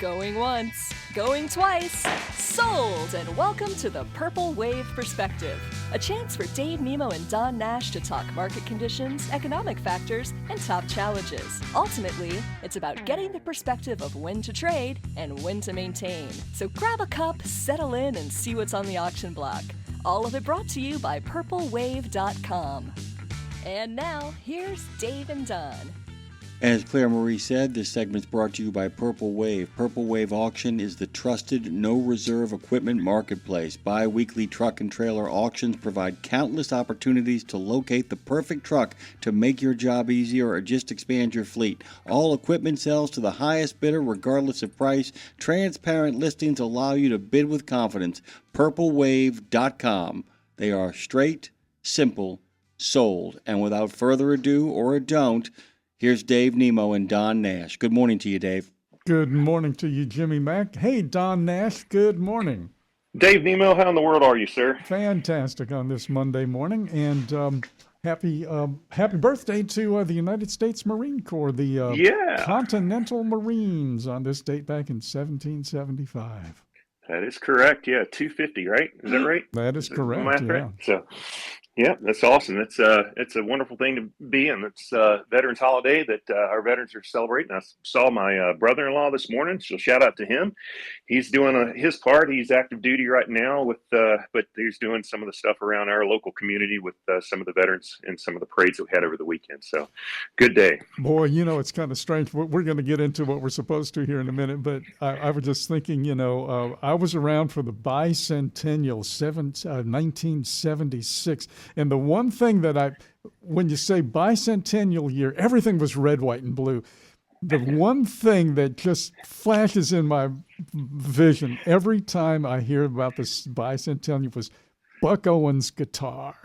Going once, going twice, sold! And welcome to the Purple Wave Perspective, a chance for Dave, Nemo, and Don Nash to talk market conditions, economic factors, and top challenges. Ultimately, it's about getting the perspective of when to trade and when to maintain. So grab a cup, settle in, and see what's on the auction block. All of it brought to you by purplewave.com. And now, here's Dave and Don. As Claire Marie said, this segment's brought to you by Purple Wave. Purple Wave Auction is the trusted, no-reserve equipment marketplace. Bi-weekly truck and trailer auctions provide countless opportunities to locate the perfect truck to make your job easier or just expand your fleet. All equipment sells to the highest bidder regardless of price. Transparent listings allow you to bid with confidence. PurpleWave.com. They are straight, simple, sold. And without further ado or a don't, here's Dave, Nemo, and Don Nash. Good morning to you, Dave. Good morning to you, Jimmy Mack. Hey, Don Nash, good morning. Dave, Nemo, how in the world are you, sir? Fantastic on this Monday morning, and happy birthday to the United States Marine Corps, the Continental Marines on this date back in 1775. That is correct. Yeah, 250, right? Is that right? That is correct. Yeah. Right? So, yeah, that's awesome. It's a wonderful thing to be in. It's Veterans Holiday that our veterans are celebrating. I saw my brother-in-law this morning, so shout out to him. He's doing his part. He's active duty right now, but he's doing some of the stuff around our local community with some of the veterans and some of the parades that we had over the weekend. So, good day. Boy, it's kind of strange. We're going to get into what we're supposed to here in a minute, but I was just thinking, I was around for the bicentennial, 1976. And the one thing that when you say bicentennial year, everything was red, white, and blue. The one thing that just flashes in my vision every time I hear about this bicentennial was Buck Owens' guitar.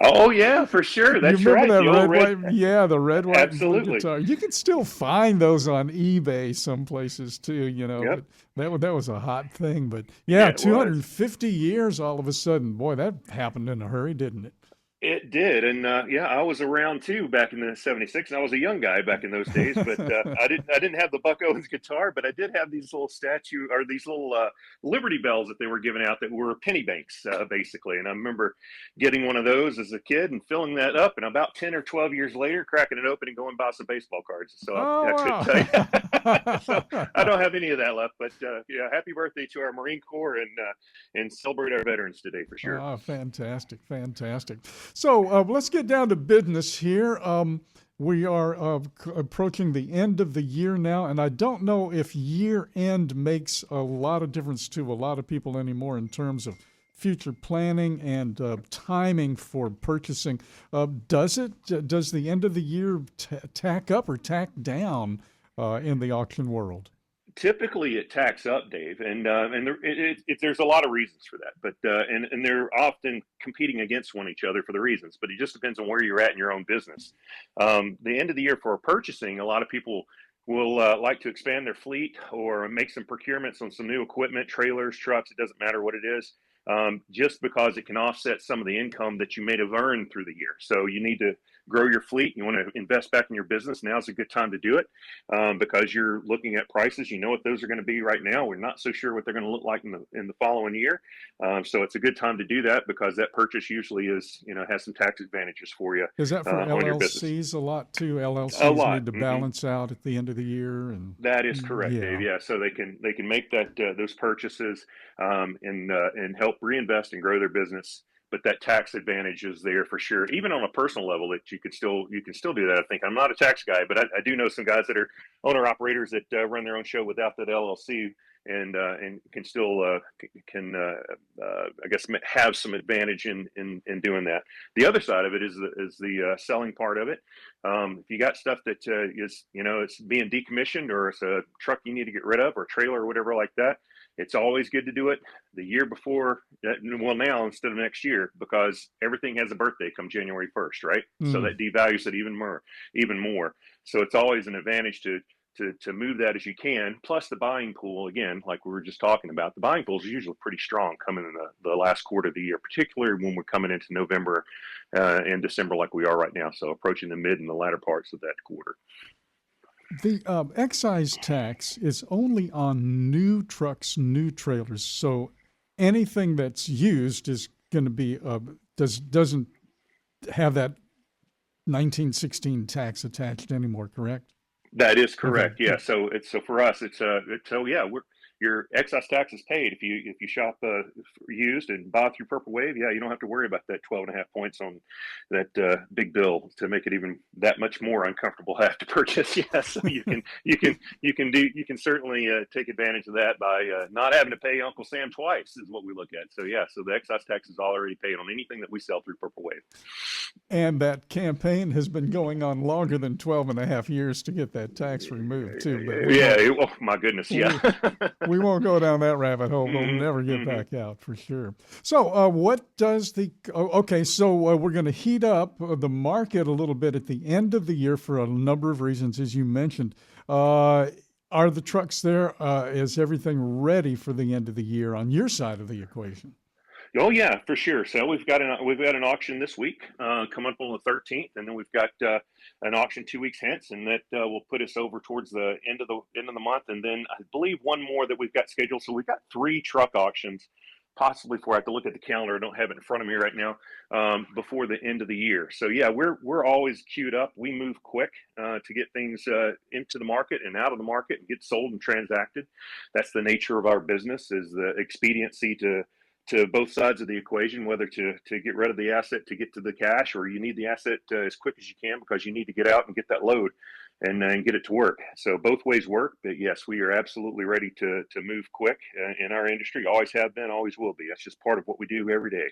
Oh, yeah, for sure. That's you remember right. That red, white, yeah, the red, white, absolutely. And blue guitar. You can still find those on eBay some places too, Yep. But that was a hot thing. But yeah, 250 years all of a sudden. Boy, that happened in a hurry, didn't it? It did, and I was around too back in the '76, and I was a young guy back in those days. But I didn't have the Buck Owens guitar, but I did have these little these little Liberty Bells that they were giving out that were penny banks, basically. And I remember getting one of those as a kid and filling that up, and about 10 or 12 years later, cracking it open and going buy some baseball cards. So I couldn't tell you. So I don't have any of that left. But happy birthday to our Marine Corps and celebrate our veterans today for sure. Oh, fantastic. So let's get down to business here. We are approaching the end of the year now, and I don't know if year end makes a lot of difference to a lot of people anymore in terms of future planning and timing for purchasing. Does it? Does the end of the year tack up or tack down in the auction world? Typically, it tacks up, Dave, and there's a lot of reasons for that. But and they're often competing against each other for the reasons. But it just depends on where you're at in your own business. The end of the year for purchasing, a lot of people will like to expand their fleet or make some procurements on some new equipment, trailers, trucks. It doesn't matter what it is, just because it can offset some of the income that you may have earned through the year. So you need to grow your fleet. You want to invest back in your business. Now's a good time to do it because you're looking at prices. You know what those are going to be right now. We're not so sure what they're going to look like in the following year. So it's a good time to do that because that purchase usually has some tax advantages for you. Is that for LLCs a lot too? LLCs need to balance out at the end of the year, and that is correct, Dave. Yeah, so they can make those purchases and help reinvest and grow their business. But that tax advantage is there for sure, even on a personal level. That you can still do that. I think I'm not a tax guy, but I do know some guys that are owner operators that run their own show without that LLC, and can still I guess have some advantage in doing that. The other side of it is the selling part of it. If you got stuff that is it's being decommissioned, or it's a truck you need to get rid of, or a trailer or whatever like that, it's always good to do it the year before, now instead of next year, because everything has a birthday come January 1st, right? So that devalues it even more. So it's always an advantage to move that as you can. Plus the buying pool, again, like we were just talking about, the buying pool is usually pretty strong coming in the last quarter of the year, particularly when we're coming into November and December like we are right now. So approaching the mid and the latter parts of that quarter. The excise tax is only on new trucks, new trailers. So anything that's used is going to be doesn't have that 1916 tax attached anymore. Correct? That is Okay, correct. Yeah. good. So for us, so yeah, your excise tax is paid if you shop used and buy through Purple Wave. Yeah, you don't have to worry about that 12.5 points on that big bill to make it even that much more uncomfortable to have to purchase. Yeah. So you can certainly take advantage of that by not having to pay Uncle Sam twice is what we look at. So yeah, so the excise tax is already paid on anything that we sell through Purple Wave. And that campaign has been going on longer than 12 and a half years to get that tax removed too. But Yeah. Oh my goodness. Yeah. we won't go down that rabbit hole. We'll Mm-hmm, never get mm-hmm. back out for sure. So, what does okay, so we're going to heat up the market a little bit at the end of the year for a number of reasons, as you mentioned. Are the trucks there? Is everything ready for the end of the year on your side of the equation? Oh yeah, for sure. So we've got an auction this week, coming up on the 13th, and then we've got an auction 2 weeks hence, and that will put us over towards the end of the month, and then I believe one more that we've got scheduled. So we've got 3 truck auctions, possibly 4. I have to look at the calendar. I don't have it in front of me right now. Before the end of the year. So yeah, we're always queued up. We move quick to get things into the market and out of the market and get sold and transacted. That's the nature of our business, is the expediency to both sides of the equation, whether to get rid of the asset to get to the cash, or you need the asset as quick as you can because you need to get out and get that load and get it to work. So both ways work. But yes, we are absolutely ready to move quick in our industry. Always have been, always will be. That's just part of what we do every day.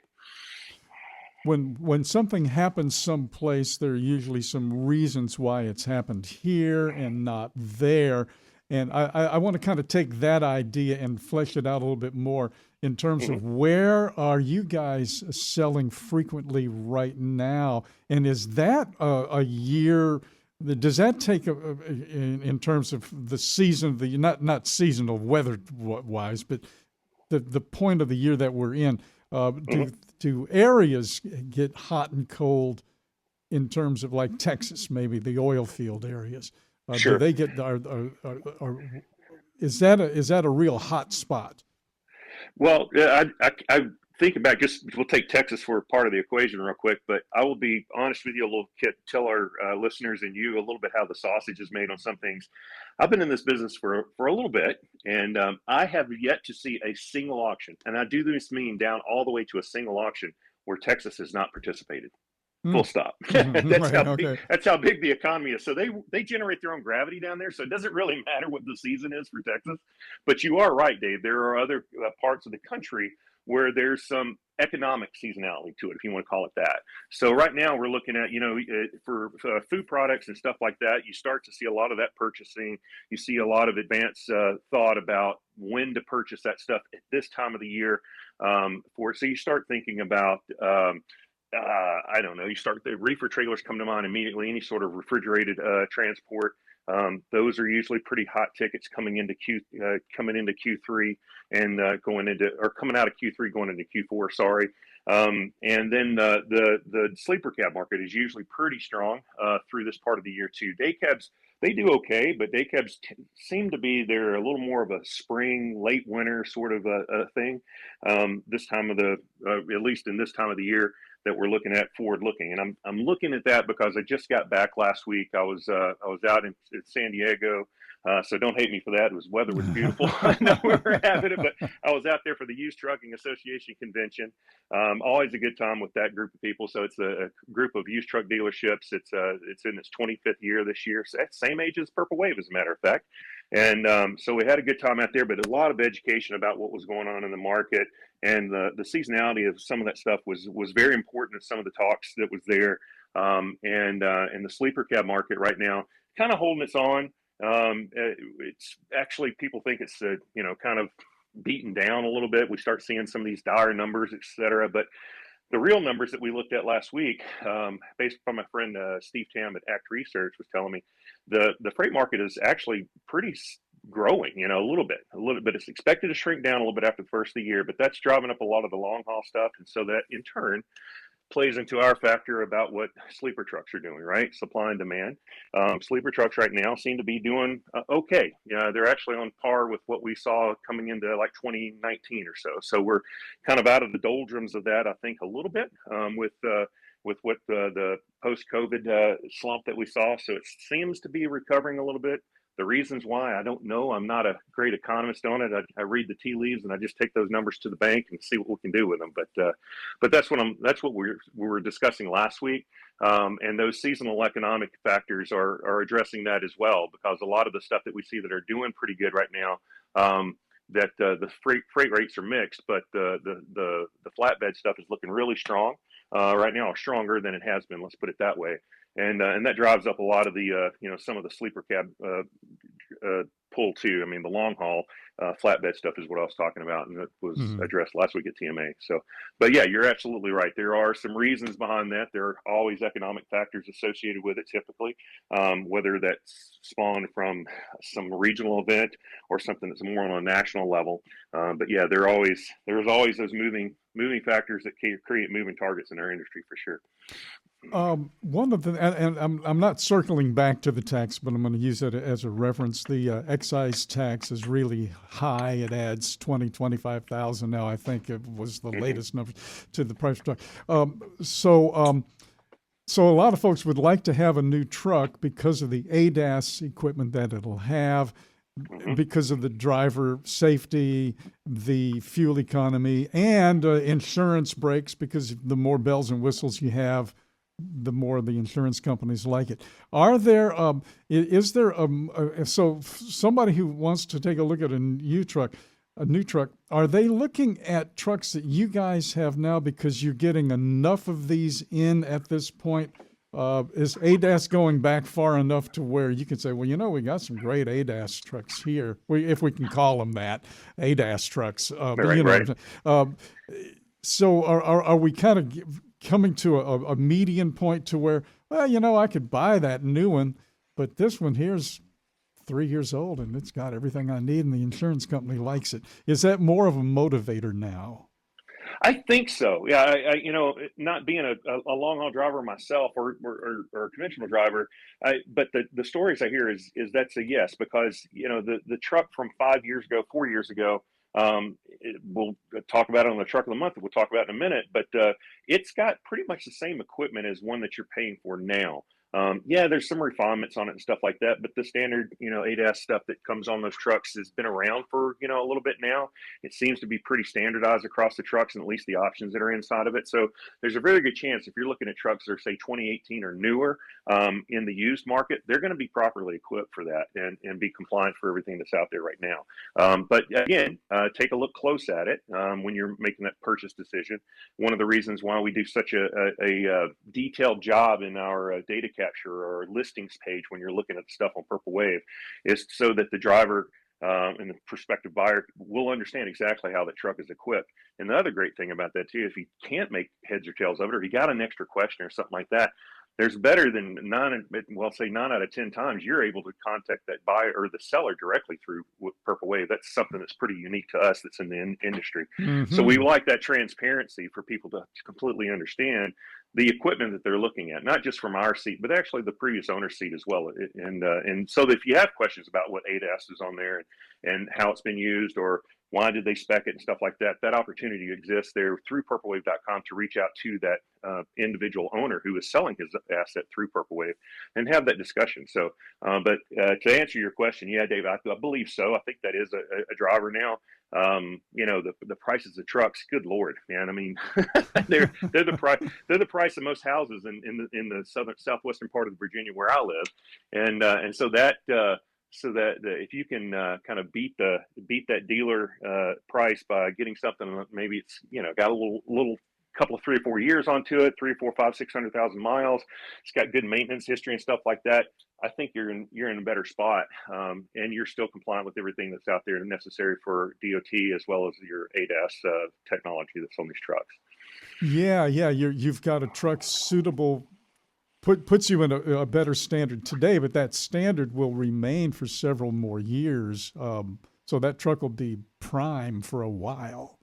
When something happens someplace, there are usually some reasons why it's happened here and not there. And I want to kind of take that idea and flesh it out a little bit more in terms Mm-hmm. of where are you guys selling frequently right now? And is that a year? Does that take in terms of the season of the not seasonal weather wise, but the point of the year that we're in? Mm-hmm. Do areas get hot and cold in terms of like Texas, maybe the oil field areas? Do Sure. they get is that a real hot spot? Well, I thinking back, just we'll take Texas for part of the equation real quick, but I will be honest with you a little bit, tell our listeners and you a little bit how the sausage is made on some things. I've been in this business for a little bit, and I have yet to see a single auction, and I do this mean down all the way to a single auction where Texas has not participated. Hmm. Full stop. Right. Okay. That's how big the economy is. So they generate their own gravity down there. So it doesn't really matter what the season is for Texas. But you are right, Dave. There are other parts of the country where there's some economic seasonality to it, if you want to call it that. So right now we're looking at, for food products and stuff like that, you start to see a lot of that purchasing. You see a lot of advanced thought about when to purchase that stuff at this time of the year. So you start thinking about I don't know. You start the reefer trailers come to mind immediately. Any sort of refrigerated transport, those are usually pretty hot tickets coming into Q3 and coming out of Q3 going into Q4. Sorry, and then the sleeper cab market is usually pretty strong through this part of the year too. Day cabs, they do okay, but day cabs seem to be they're a little more of a spring, late winter sort of a thing. This time of the at least in this time of the year that we're looking at forward looking. And I'm looking at that because I just got back last week. I was out in San Diego. So don't hate me for that. Weather was beautiful. I know we were having it, but I was out there for the Used Trucking Association convention. Always a good time with that group of people. So it's a group of used truck dealerships. It's in its 25th year this year. So that's the same age as Purple Wave, as a matter of fact. And so we had a good time out there, but a lot of education about what was going on in the market, and the seasonality of some of that stuff was very important in some of the talks that was there. And the sleeper cab market right now kind of holding its own. It's actually, people think it's kind of beaten down a little bit. We start seeing some of these dire numbers, et cetera, but the real numbers that we looked at last week, based upon my friend Steve Tam at Act Research, was telling me the freight market is actually pretty growing, a little bit. It's expected to shrink down a little bit after the first of the year, but that's driving up a lot of the long haul stuff. And so that in turn plays into our factor about what sleeper trucks are doing, right? Supply and demand. Sleeper trucks right now seem to be doing okay. Yeah, they're actually on par with what we saw coming into like 2019 or so. So we're kind of out of the doldrums of that, I think, a little bit with what the post-COVID slump that we saw. So it seems to be recovering a little bit. The reasons why, I don't know. I'm not a great economist on it. I read the tea leaves and I just take those numbers to the bank and see what we can do with them. But that's what we were discussing last week. And those seasonal economic factors are addressing that as well, because a lot of the stuff that we see that are doing pretty good right now, that the freight rates are mixed, but the flatbed stuff is looking really strong right now, stronger than it has been. Let's put it that way. And that drives up a lot of the some of the sleeper cab pull too. I mean, the long haul flatbed stuff is what I was talking about, and that was addressed last week at TMA. So, but yeah, you're absolutely right. There are some reasons behind that. There are always economic factors associated with it, typically, whether that's spawned from some regional event or something that's more on a national level. But yeah, there's always those moving factors that create moving targets in our industry for sure. One of the, and I'm not circling back to the tax, but I'm going to use it as a reference. The excise tax is really high. It adds 25,000 now. I think it was the latest number to the price of truck. So a lot of folks would like to have a new truck because of the ADAS equipment that it'll have, because of the driver safety, the fuel economy, and insurance breaks, because the more bells and whistles you have, the more the insurance companies like it. Are there, so somebody who wants to take a look at a new truck, are they looking at trucks that you guys have now because you're getting enough of these in at this point? Is ADAS going back far enough to where you can say, well, we got some great ADAS trucks here, if we can call them that, ADAS trucks. Right. So are we kind of coming to a median point to where, I could buy that new one, but this one here's 3 years old and it's got everything I need and the insurance company likes it. Is that more of a motivator now? I think so. Yeah, I not being a long haul driver myself or a conventional driver, but the stories I hear is that's a yes, because the truck from 4 years ago. We'll talk about it on the truck of the month. We'll talk about it in a minute, but it's got pretty much the same equipment as one that you're paying for now. There's some refinements on it and stuff like that, but the standard, ADAS stuff that comes on those trucks has been around for, a little bit now. It seems to be pretty standardized across the trucks and at least the options that are inside of it. So there's a very good chance if you're looking at trucks that are, say, 2018 or newer in the used market, they're going to be properly equipped for that and be compliant for everything that's out there right now. But again, take a look close at it when you're making that purchase decision. One of the reasons why we do such a detailed job in our data capture or listings page when you're looking at the stuff on Purple Wave is so that the driver and the prospective buyer will understand exactly how the truck is equipped. And the other great thing about that too, if you can't make heads or tails of it, or you got an extra question or something like that, there's better than 9 out of 10 times you're able to contact that buyer or the seller directly through Purple Wave. That's something that's pretty unique to us that's in the industry. So we like that transparency for people to completely understand the equipment that they're looking at, not just from our seat, but actually the previous owner's seat as well. And so if you have questions about what ADAS is on there and how it's been used or why did they spec it and stuff like that, that opportunity exists there through purplewave.com to reach out to that individual owner who is selling his asset through Purple Wave and have that discussion. So, but to answer your question, yeah, Dave, I believe so. I think that is a driver now. The prices of trucks, good Lord, man. I mean, they're the price of most houses in the southwestern part of Virginia where I live. And so that if you can kind of beat that dealer price by getting something, maybe it's got a little couple of 3 or 4 years onto it, 3 or 4, 5, 600,000 miles. It's got good maintenance history and stuff like that. I think you're in a better spot, and you're still compliant with everything that's out there necessary for DOT as well as your ADAS technology that's on these trucks. Yeah. You've got a truck suitable. Puts you in a better standard today, but that standard will remain for several more years. So that truck will be prime for a while.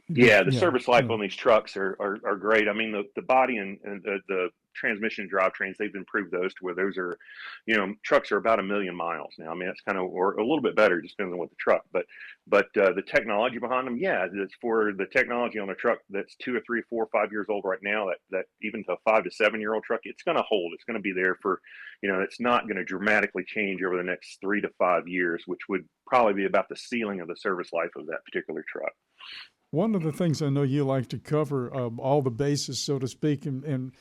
Yeah, the Yeah, service life yeah. on these trucks are great. I mean, the body and the transmission drivetrains, they've improved those to where those are, trucks are about 1 million miles now. I mean, that's kind of, or a little bit better, just depends on what the truck. But the technology behind them, yeah, it's for the technology on a truck that's 2 or 3, 4, 5 years old right now. That even to a 5 to 7 year old truck, it's going to hold. It's going to be there for, it's not going to dramatically change over the next 3 to 5 years, which would probably be about the ceiling of the service life of that particular truck. One of the things I know you like to cover, all the bases, so to speak, and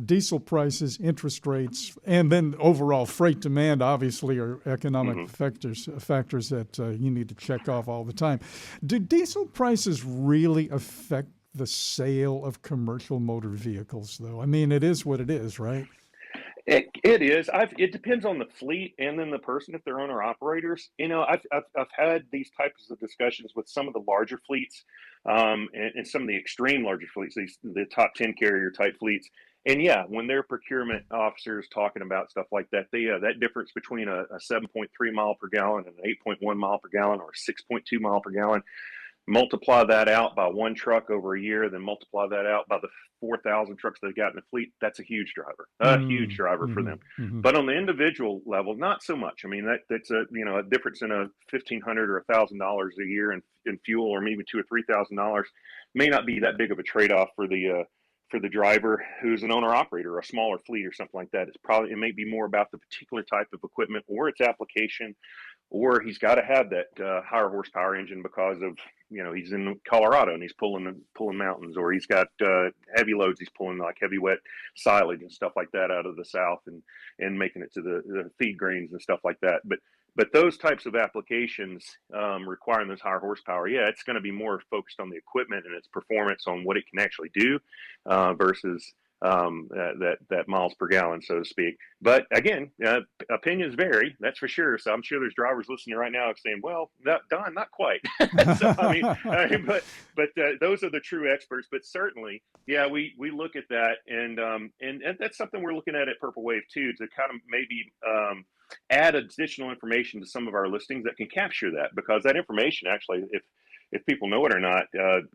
diesel prices, interest rates, and then overall freight demand, obviously, are economic Hmm. factors that you need to check off all the time. Do diesel prices really affect the sale of commercial motor vehicles, though? I mean, it is what it is, right? It is. It depends on the fleet and then the person if they're owner operators. I've had these types of discussions with some of the larger fleets, and some of the extreme larger fleets, the top 10 carrier type fleets. And yeah, when their procurement officers talking about stuff like that, that difference between a 7.3 mile per gallon and an 8.1 mile per gallon or 6.2 mile per gallon, multiply that out by one truck over a year, then multiply that out by the 4,000 trucks they've got in the fleet. That's a huge Mm, driver for hmm them. hmm But on the individual level, not so much. I mean, that's a difference in a $1,500 or $1,000 a year in fuel, or maybe $2,000 or $3,000 may not be that big of a trade off for the driver who's an owner operator, a smaller fleet or something like that. It may be more about the particular type of equipment or its application, or he's got to have that higher horsepower engine because of he's in Colorado and he's pulling mountains, or he's got heavy loads he's pulling, like heavy wet silage and stuff like that out of the south and making it to the feed grains and stuff like that. But those types of applications requiring those higher horsepower, yeah, it's going to be more focused on the equipment and its performance on what it can actually do versus that miles per gallon, so to speak. But again, opinions vary, that's for sure. So I'm sure there's drivers listening right now saying, "Well, Don, not quite." So but those are the true experts. But certainly, yeah, we look at that, and that's something we're looking at Purple Wave too, to kind of maybe add additional information to some of our listings that can capture that, because that information actually, if people know it or not,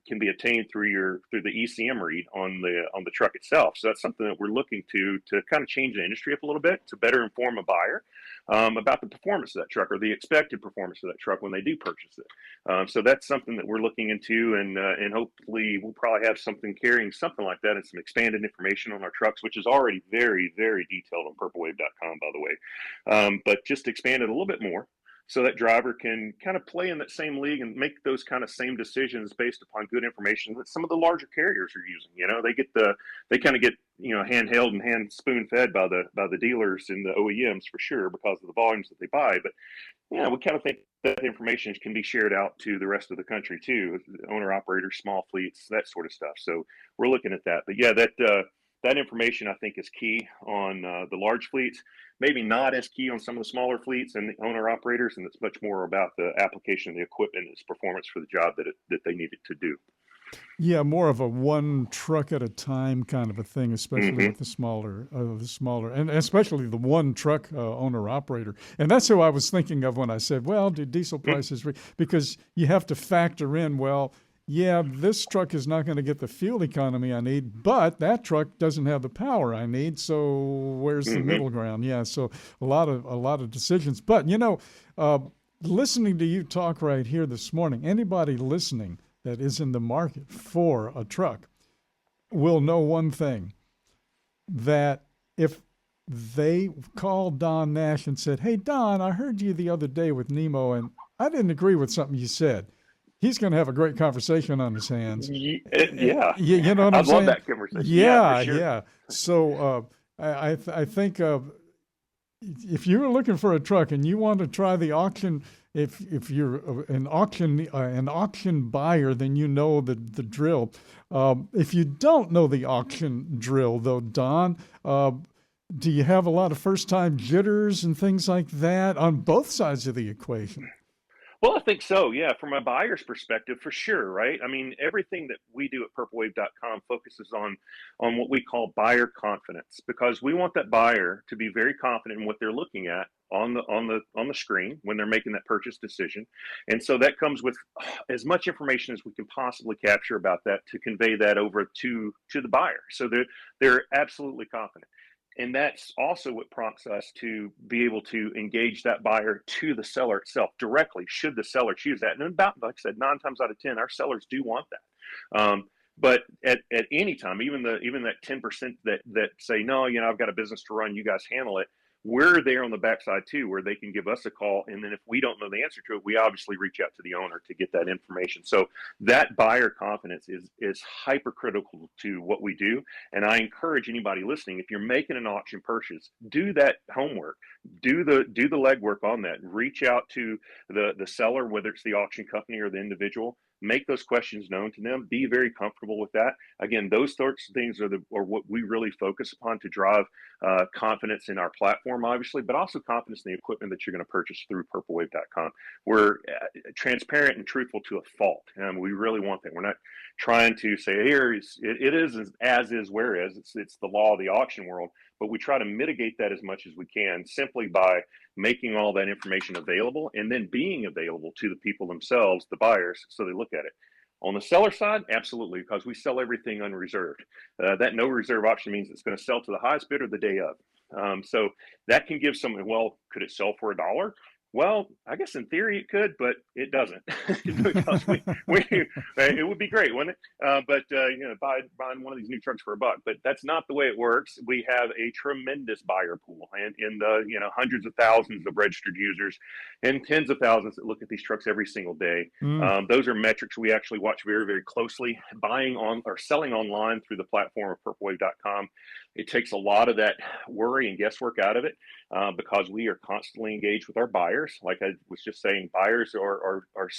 can be obtained through the ECM read on the truck itself. So that's something that we're looking to kind of change the industry up a little bit to better inform a buyer about the performance of that truck, or the expected performance of that truck when they do purchase it. So that's something that we're looking into, and hopefully we'll probably have something carrying something like that and some expanded information on our trucks, which is already very, very detailed on purplewave.com, by the way. But just expand it a little bit more, so that driver can kind of play in that same league and make those kind of same decisions based upon good information that some of the larger carriers are using. They kind of get handheld and hand spoon fed by the dealers and the OEMs for sure, because of the volumes that they buy. But yeah, we kind of think that information can be shared out to the rest of the country too, owner operators, small fleets, that sort of stuff. So we're looking at that. But yeah, that information I think is key on the large fleets. Maybe not as key on some of the smaller fleets and the owner operators, and it's much more about the application of the equipment and its performance for the job that they need it to do. Yeah, more of a one truck at a time kind of a thing, especially Hmm. with the smaller, and especially the one truck owner operator. And that's who I was thinking of when I said, well, do diesel prices, because you have to factor in, well, yeah, this truck is not going to get the fuel economy I need, but that truck doesn't have the power I need. So where's the Hmm. middle ground? Yeah, so a lot of decisions. But uh, listening to you talk right here this morning, anybody listening that is in the market for a truck will know one thing, that if they called Don Nash and said, "Hey, Don, I heard you the other day with Nemo, and I didn't agree with something you said," he's going to have a great conversation on his hands. Yeah, You know what I'm I'd love saying? that conversation. Yeah, for Yeah, sure. yeah. So I think if you're looking for a truck and you want to try the auction, if you're an auction buyer, then you know the drill. If you don't know the auction drill, though, Don, do you have a lot of first time jitters and things like that on both sides of the equation? Well, I think so. Yeah, from a buyer's perspective, for sure, right? I mean, everything that we do at purplewave.com focuses on what we call buyer confidence, because we want that buyer to be very confident in what they're looking at on the screen when they're making that purchase decision. And so that comes with as much information as we can possibly capture about that to convey that over to the buyer, so they're absolutely confident. And that's also what prompts us to be able to engage that buyer to the seller itself directly, should the seller choose that. And about, like I said, 9 times out of 10, our sellers do want that. But at any time, even that 10% that say, no, I've got a business to run, you guys handle it. We're there on the backside too, where they can give us a call. And then if we don't know the answer to it, we obviously reach out to the owner to get that information. So that buyer confidence is hypercritical to what we do. And I encourage anybody listening, if you're making an auction purchase, do that homework, do the legwork on that. Reach out to the seller, whether it's the auction company or the individual. Make those questions known to them. Be very comfortable with that. Again, those sorts of things are what we really focus upon to drive confidence in our platform, obviously, but also confidence in the equipment that you're going to purchase through purplewave.com. We're transparent and truthful to a fault. We really want that. We're not trying to say, here, it is as is, where is. It's the law of the auction world. But we try to mitigate that as much as we can simply by making all that information available and then being available to the people themselves, the buyers, so they look at it. On the seller side, absolutely, because we sell everything unreserved. That no reserve option means it's going to sell to the highest bidder the day of. So that can give someone, well, could it sell for $1? Well, I guess in theory it could, but it doesn't. Because it would be great, wouldn't it? But buying one of these new trucks for $1. But that's not the way it works. We have a tremendous buyer pool, and in the hundreds of thousands of registered users, and tens of thousands that look at these trucks every single day. Those are metrics we actually watch very, very closely. Buying on or selling online through the platform of purplewave.com, it takes a lot of that worry and guesswork out of it, because we are constantly engaged with our buyers. Like I was just saying, buyers are our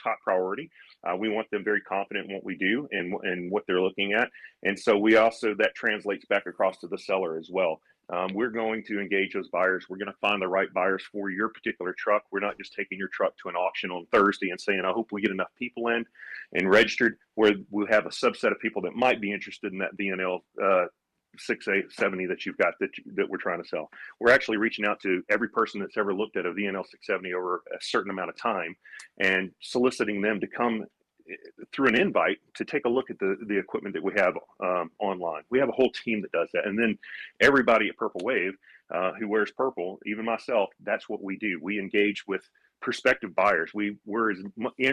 top priority. We want them very confident in what we do and what they're looking at. And so that translates back across to the seller as well. We're going to engage those buyers. We're going to find the right buyers for your particular truck. We're not just taking your truck to an auction on Thursday and saying, I hope we get enough people in and registered, where we'll have a subset of people that might be interested in that VNL 670 that you've got that we're trying to sell. We're actually reaching out to every person that's ever looked at a VNL 670 over a certain amount of time and soliciting them to come through an invite to take a look at the equipment that we have online. We have a whole team that does that. And then everybody at Purple Wave who wears purple, even myself, that's what we do. We engage with prospective buyers. We're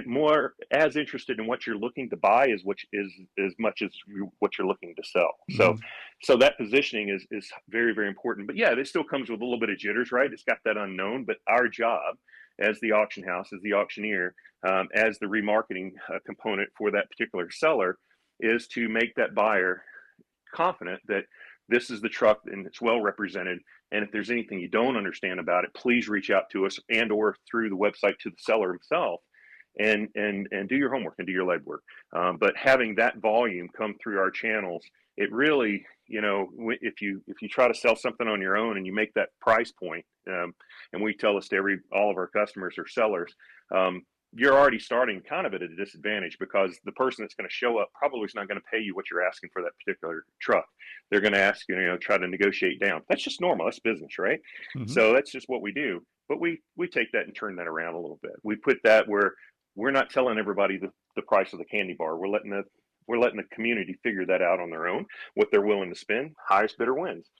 more as interested in what you're looking to buy as much as what you're looking to sell. Mm-hmm. So that positioning is very, very important. But yeah, this still comes with a little bit of jitters, right? It's got that unknown, but our job as the auction house, as the auctioneer, as the remarketing component for that particular seller, is to make that buyer confident that this is the truck and it's well represented. And if there's anything you don't understand about it, please reach out to us and or through the website to the seller himself and do your homework and do your legwork. But having that volume come through our channels, it really, if you try to sell something on your own and you make that price point, and we tell this to all of our customers or sellers, you're already starting kind of at a disadvantage, because the person that's going to show up probably is not going to pay you what you're asking for that particular truck. They're going to ask you, try to negotiate down. That's just normal. That's business, right? Mm-hmm. So that's just what we do. But we take that and turn that around a little bit. We put that where we're not telling everybody the price of the candy bar. We're letting the community figure that out on their own, what they're willing to spend. Highest bidder wins.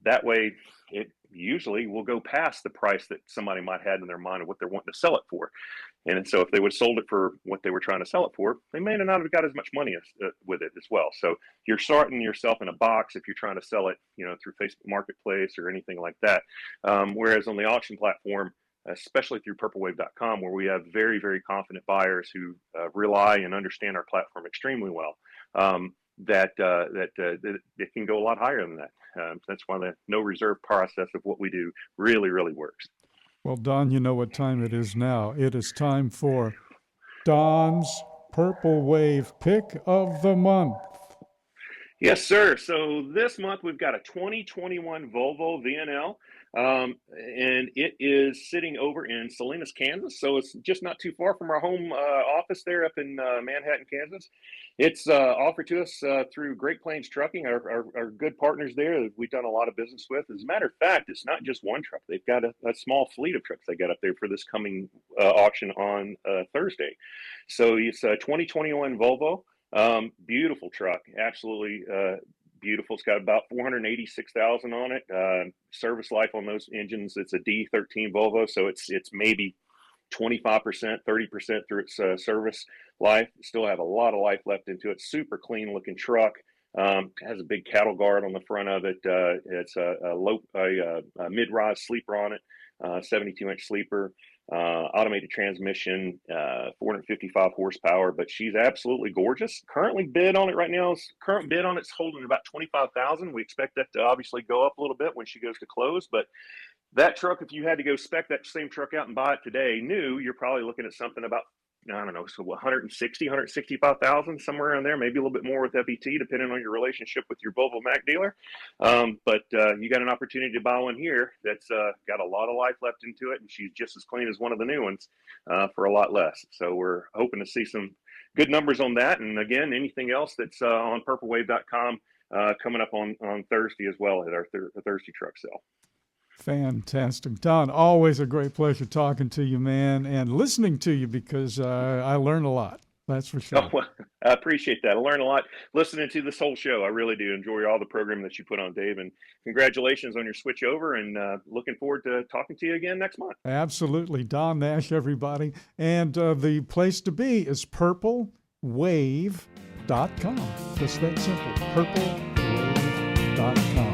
That way, it usually will go past the price that somebody might have in their mind of what they're wanting to sell it for. And so if they would have sold it for what they were trying to sell it for, they may not have got as much money with it as well. So you're starting yourself in a box if you're trying to sell it, through Facebook Marketplace or anything like that. Whereas on the auction platform, especially through purplewave.com, where we have very, very confident buyers who rely and understand our platform extremely well, that it can go a lot higher than that. That's why the no reserve process of what we do really, really works. Well, Don, you know what time it is now. It is time for Don's Purple Wave Pick of the Month. Yes, sir. So this month we've got a 2021 Volvo VNL. and it is sitting over in Salinas, Kansas. So it's just not too far from our home office there up in Manhattan, Kansas. It's offered to us through Great Plains Trucking, our good partners there that we've done a lot of business with. As a matter of fact, it's not just one truck. They've got a small fleet of trucks they got up there for this coming auction on Thursday. So it's a 2021 Volvo. Beautiful truck, absolutely beautiful. It's got about 486,000 on it. Service life on those engines, it's a D13 Volvo, so it's maybe 25%, 30% through its service life. Still have a lot of life left into it. Super clean looking truck. Has a big cattle guard on the front of it. It's a mid-rise sleeper on it, 72-inch sleeper. Automated transmission, 455 horsepower, but she's absolutely gorgeous. Currently bid on it right now. Current bid on it's holding about 25,000. We expect that to obviously go up a little bit when she goes to close, but that truck, if you had to go spec that same truck out and buy it today, new, you're probably looking at something about, I don't know, so 165,000, somewhere around there, maybe a little bit more with FET, depending on your relationship with your Volvo Mac dealer. But you got an opportunity to buy one here that's got a lot of life left into it, and she's just as clean as one of the new ones for a lot less. So we're hoping to see some good numbers on that. And again, anything else that's on purplewave.com coming up on Thursday as well at our Thursday truck sale. Fantastic. Don, always a great pleasure talking to you, man, and listening to you because I learned a lot. That's for sure. Oh, well, I appreciate that. I learn a lot listening to this whole show. I really do enjoy all the programming that you put on, Dave, and congratulations on your switch over, and looking forward to talking to you again next month. Absolutely. Don Nash, everybody. And the place to be is purplewave.com. Just that simple, purplewave.com.